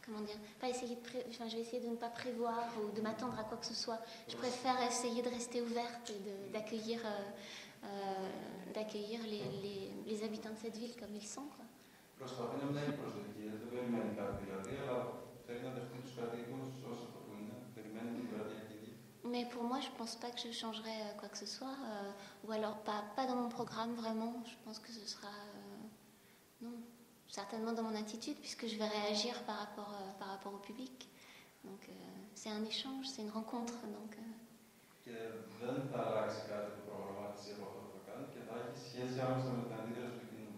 comment dire, pas essayer je vais essayer de ne pas prévoir ou de m'attendre à quoi que ce soit. Je préfère essayer de rester ouverte et d'accueillir les habitants de cette ville comme ils sont, quoi. Προσπαθεί να μην έχει προσδοκίες, δεν περιμένει κάτι δηλαδή, αλλά θέλει να δεχτεί τους κατοίκους όσο το που είναι, περιμένει την κρατική δίκη. Mais pour moi, je pense pas que je changerai quoi que ce soit, ou alors pas dans mon programme vraiment. Je pense que ce sera non, certainement dans mon attitude, puisque je vais réagir par rapport au public. Donc c'est un échange, c'est une rencontre. Donc, Και δεν θα αλλάξει κάτι που προγραμμάτισε από αυτό που θα κάνει και θα έχει σχέση άμεσα με την αντίδραση του κοινού.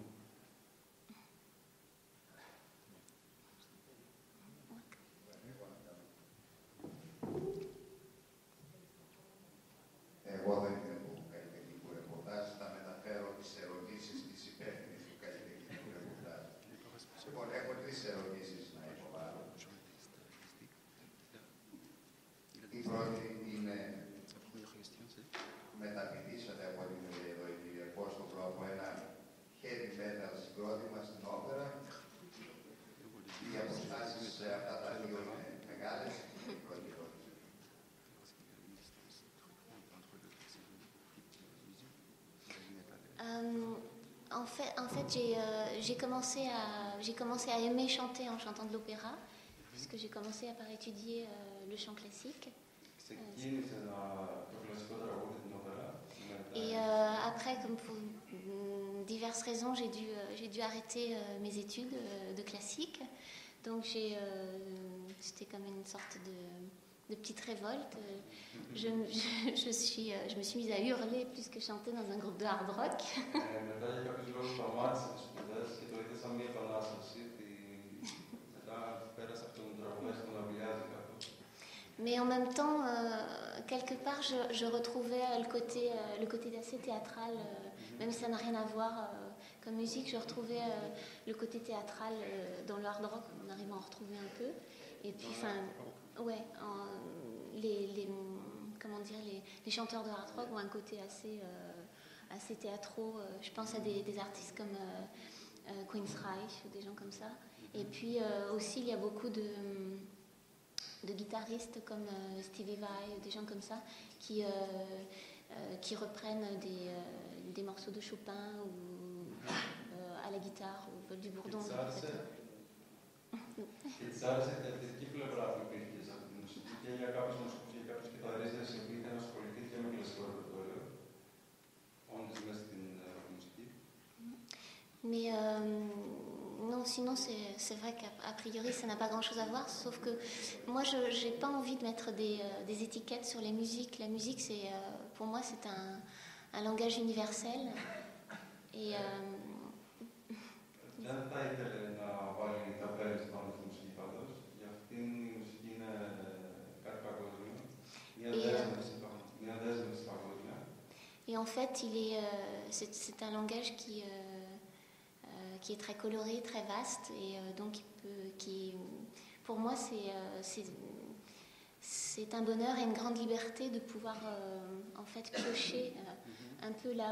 Εγώ δεν είμαι από καλλιτεχνικού ρεπορτάζ, θα μεταφέρω τις ερωτήσεις της υπεύθυνης του καλλιτεχνικού ρεπορτάζ. Λοιπόν, έχω 3 ερωτήσεις να υποβάλω. Η πρώτη είναι, μεταπηδήσατε από την Ιδρυακό στον Πρόπο ένα heavy metal συγκρότημα στην όπερα. Οι αποστάσεις σε αυτά τα δύο είναι μεγάλες. Η πρώτη ερώτηση. En fait j'ai commencé à aimer chanter en chantant de l'opéra, puisque j'ai commencé par étudier le chant classique. Et après, comme pour diverses raisons, j'ai dû arrêter mes études de classique. Donc c'était comme une sorte de petite révolte. Je me suis mise à hurler plus que chanter dans un groupe de hard rock. Mais en même temps, quelque part, je retrouvais le côté assez théâtral, même si ça n'a rien à voir comme musique, je retrouvais le côté théâtral dans le hard rock, on arrive à en retrouver un peu. Et puis, ouais, les chanteurs de hard rock ont un côté assez théâtraux. Je pense à des artistes comme Queensryche ou des gens comme ça. Et puis aussi, il y a beaucoup de guitaristes comme Stevie Vai, des gens comme ça, qui reprennent des morceaux de Chopin ou à la guitare ou du Bourdon. Και της άρεσε η θετική πλευρά που υπήρχε σε αυτή τη μουσική και για κάποιους μουσικούς και κάποιους κιθαρίστες οι οποίοι είχαν ασχοληθεί και με κλασικό ρεπερτόριο, όντως μέσα στην μουσική. Mais non, sinon c'est vrai qu'a priori ça n'a pas grand chose à voir, sauf que moi je n'ai pas envie de mettre des étiquettes sur les musiques. La musique, pour moi c'est un langage universel. Et δεν θα ήθελε να βάλει τα πέρυσι πάνω στη μουσική πάντως. Για αυτήν η μουσική είναι κάτι παγκόσμιο. Μια δέσμευση παγκόσμια. Et en fait, c'est un langage qui est très coloré, très vaste, et donc pour moi, c'est un bonheur et une grande liberté de pouvoir en fait piocher un peu là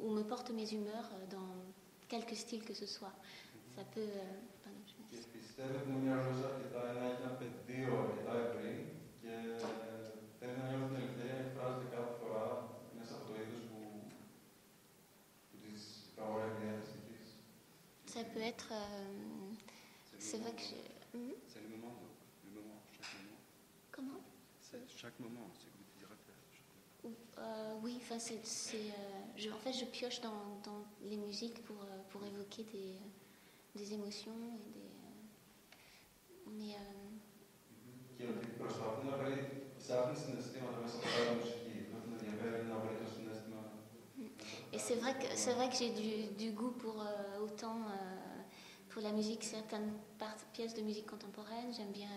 où me portent mes humeurs dans quelque style que ce soit. Ça peut. Και πιστεύω ότι είναι μια γλώσσα αρκετά, ένα πεδίο αρκετά ευρύ και θέλει να νιώθει την ελευθερία να εκφράζεται κάθε φορά μέσα από το είδος που της υπαγορεύει η διάθεση της. Ça peut être. C'est vrai que c'est le moment, chaque moment. Comment? C'est chaque moment, c'est comme tu dirais. Oui, enfin en fait, je pioche dans les musiques pour évoquer des émotions et des. Mais. Και ότι προσπαθεί να βρει, ψάχνει συναισθήματα μέσα από τα μουσική. Πρέπει να διαφέρει να βρει το συναίσθημα. Et c'est vrai que j'ai du goût pour autant pour la musique, certaines pièces de musique contemporaine. J'aime bien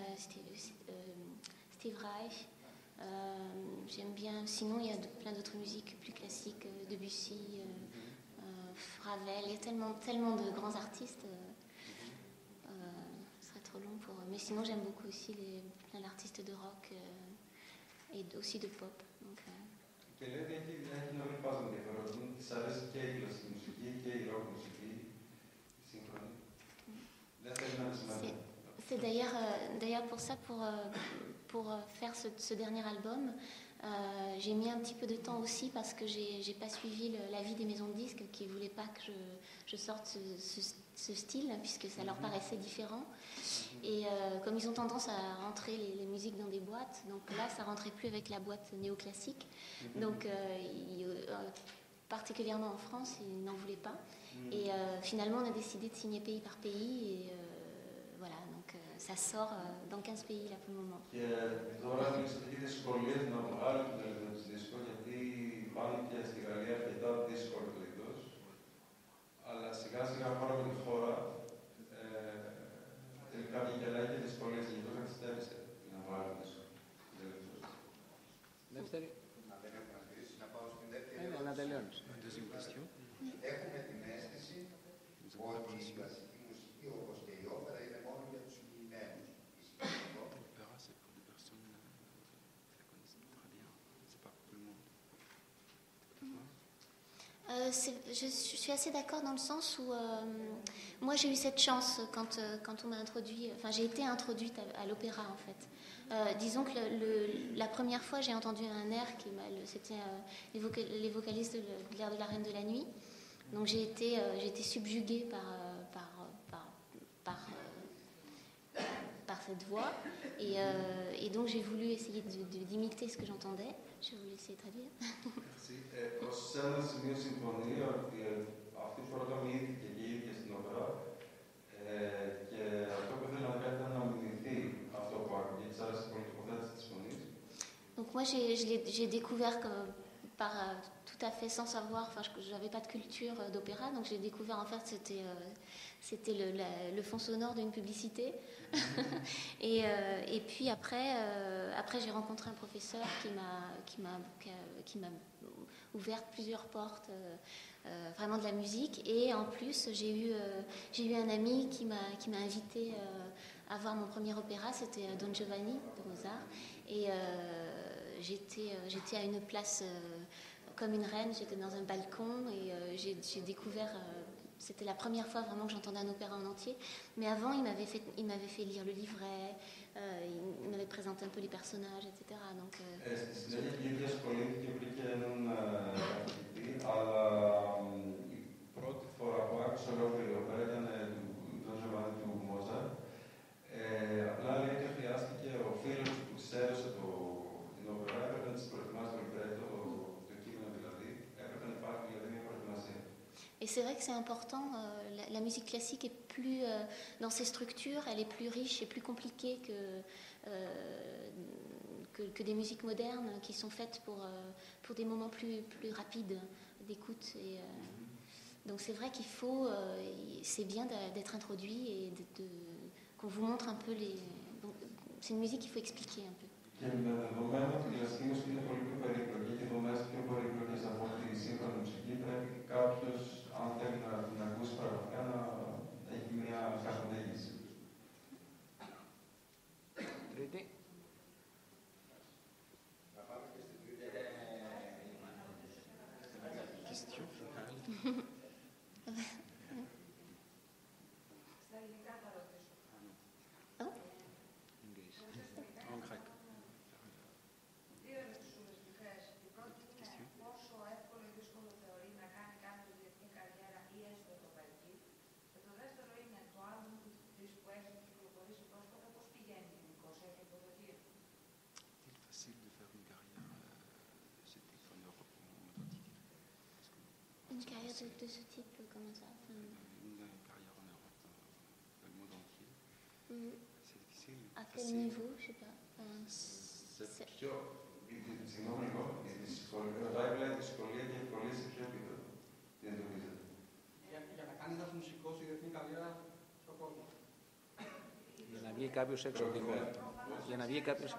Steve Reich. J'aime bien. Sinon, il y a plein d'autres musiques plus classiques, Debussy, Ravel. Il y a tellement de grands artistes. Ce serait trop long pour. Mais sinon, j'aime beaucoup aussi plein d'artistes de rock et aussi de pop. Donc, Και λέει ότι έχει να βρει πάντα ενδιαφέρον. Της αρέσει και η κλασική μουσική και η rock μουσική, η σύγχρονη. Δεν θέλει να είναι σημαντική. C'était d'ailleurs pour ça, pour faire ce dernier album, j'ai mis un petit peu de temps aussi parce que j'ai pas suivi l'avis des maisons de disques qui voulaient pas que je sorte ce style puisque ça leur paraissait différent. Et comme ils ont tendance à rentrer les musiques dans des boîtes, donc là ça rentrait plus avec la boîte néoclassique. Donc particulièrement en France, ils n'en voulaient pas. Et finalement on a décidé de signer pays par pays et voilà, donc ça sort dans 15 pays là pour le moment. Και τώρα έχει δυσκολίες να βγάλουν την ελευθερία του δίσκο, γιατί υπάρχουν και στη Γαλλία αρκετά δύσκολο το είδος. Αλλά σιγά σιγά πάνω από τη χώρα τελικά βγαίνει και δυσκολίες γενικώς να καθυστέρησε να βγάλουν δίσκο. Δεύτερη. Να δεν έχουμε αντιρρήσει, να πάω στην δεύτερη. Να τελειώνεις. Deuxième question. Έχουμε την αίσθηση ότι η κλασική μουσική, όπως και η όπερα, είναι μόνο για τους συγκεκριμένους. L'opéra, c'est pour des personnes qui la connaissent très bien. C'est pas pour tout le monde. Je suis assez d'accord dans le sens où moi j'ai eu cette chance quand on m'a introduit, enfin j'ai été introduite à l'opéra en fait. Disons que la première fois j'ai entendu un air c'était les vocalistes de l'air de la Reine de la Nuit. Donc j'ai été subjuguée par cette voix et donc j'ai voulu essayer d'imiter ce que j'entendais. Je vais vous laisser traduire. Ως ένα σημείο συμφωνεί ότι αυτή η πρόγραμμα ήρθε και ίδια στην όπερα και αυτό που ήθελα να κάνει ήταν να μιμηθεί αυτό που άκουγε, της άρεσε πολύ η τοποθέτηση της φωνής. Donc moi j'ai découvert par tout à fait sans savoir, enfin je n'avais pas de culture d'opéra, donc j'ai découvert en fait c'était le fond sonore d'une publicité. Et puis après j'ai rencontré un professeur qui m'a ouvert plusieurs portes vraiment de la musique, et en plus j'ai eu un ami qui m'a invité à voir mon premier opéra, c'était Don Giovanni de Mozart, et j'étais à une place comme une reine, j'étais dans un balcon et j'ai découvert. C'était la première fois vraiment que j'entendais un opéra en entier. Mais avant, il m'avait fait lire le livret, il m'avait présenté un peu les personnages, etc. Donc, Στη συνέχεια η ίδια ασχολήθηκε, βρήκε έναν καθηγητή, αλλά η πρώτη φορά που άκουσα ολόκληρη όπερα ήταν τον Giovanni του Μόζαρτ. Απλά λέει ότι χρειάστηκε ο φίλος που της έδωσε την όπερα, έπρεπε να της προετοιμάσει το λιμπρέτο, το κείμενο δηλαδή, έπρεπε να υπάρχει δηλαδή μια προετοιμασία. Et c'est vrai que c'est important, la musique classique est plus, dans ses structures, elle est plus riche et plus compliquée que des musiques modernes qui sont faites pour des moments plus rapides d'écoute. Donc c'est vrai qu'il faut, c'est bien d'être introduit et qu'on vous montre un peu les... C'est une musique qu'il faut expliquer un peu. Και με δεδομένο ότι η κλασική μουσική είναι πολύ πιο περίπλοκη και οι δομές πιο περίπλοκες από τη σύγχρονη μουσική, πρέπει κάποιος, αν θέλει να την ακούσει πραγματικά, να έχει μια καθοδήγηση. Τρίτη. Question finale. En grec. C'est facile de faire une carrière en Europe ou en Atlantique. Une carrière de ce type, comment ça Une carrière en Europe, dans le monde entier. C'est difficile. À quel niveau, je sais pas. Σε ποιο, συγγνώμη λίγο, ρωτάει πλέον τη σχολεία και ευκολία σε ποιο επίπεδο. Τι εντοπίζετε. Για να κάνει ένας μουσικός η διεθνή καριέρα στον κόσμο. Για να βγει κάποιος έξω από τη χώρα. Για να βγει κάποιος